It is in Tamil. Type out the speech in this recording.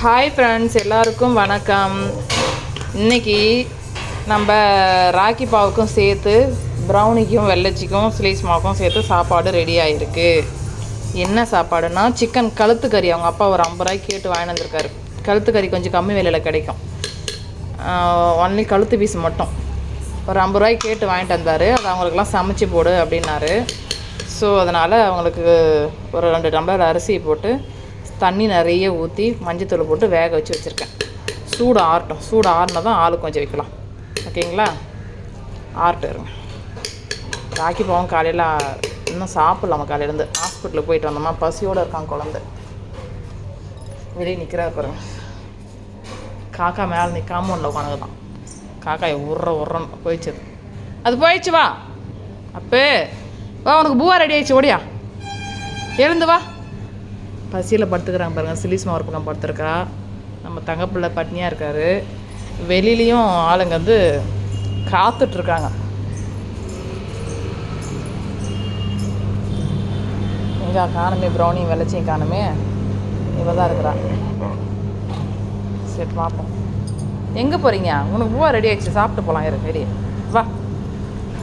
ஹாய் ஃப்ரெண்ட்ஸ், எல்லாருக்கும் வணக்கம். இன்றைக்கி நம்ம ராக்கி பாவுக்கும் சேர்த்து ப்ரௌனிக்கும் வெள்ளச்சிக்கும் ஸ்லீஸ் மாவுக்கும் சேர்த்து சாப்பாடு ரெடி ஆகிருக்கு. என்ன சாப்பாடுனா சிக்கன் கழுத்து கறி. அவங்க அப்பா ஒரு 50 ரூபாய்க்கு கேட்டு வாங்கிட்டு வந்திருக்காரு. கழுத்து கறி கொஞ்சம் கம்மி விலையில் கிடைக்கும். ஒன்லி கழுத்து பீஸ் மட்டும் ஒரு 50 ரூபாய்க்கு கேட்டு வாங்கிட்டு வந்தார். அது அவங்களுக்குலாம் சமைச்சு போடு அப்படின்னாரு. ஸோ அதனால் அவங்களுக்கு ஒரு 2 டம்ளர் அரிசியை போட்டு தண்ணி நிறைய ஊற்றி மஞ்சத்தூள் போட்டு வேக வச்சு வச்சுருக்கேன். சூடு ஆறட்டும். சூடு ஆறினா தான் ஆளுக்கு கொஞ்சம் வைக்கலாம். ஓகேங்களா? ஆறட்டும் இருங்க. ராக்கி போவோம். காலையில் இன்னும் சாப்பிட்லாமா? காலையிலேருந்து ஹாஸ்பிட்டலுக்கு போயிட்டு வந்தோமா, பசியோடு இருக்கான் குழந்தை. வெளியே நிற்கிறா பாருங்க. காக்கா மேலே நிற்காம ஒன்று உட்காந்து தான். காக்காயை உர்றன்னு போயிடுச்சு. அது போயிடுச்சு. வா அப்போ வா, உனக்கு பூவா ரெடி ஆயிடுச்சு. ஓடியா எழுந்து வா. பசியில் படுத்துக்கிறாங்க பாருங்கள். சிலிஸ்மா ஒரு பக்கம் படுத்துருக்கா. நம்ம தங்கப்பிள்ளை பட்னியாக இருக்கார். வெளியிலையும் ஆளுங்க வந்து காத்துட்ருக்காங்க. எங்கே காணுமே? ப்ரௌனியும் வெள்ளச்சியும் காணுமே. இவ தான் இருக்கிறா. சரி பார்ப்போம். எங்கே போகிறீங்க? உனக்கு பூவா ரெடி ஆகிடுச்சு. சாப்பிட்டு போகலாம். ரெடி வா.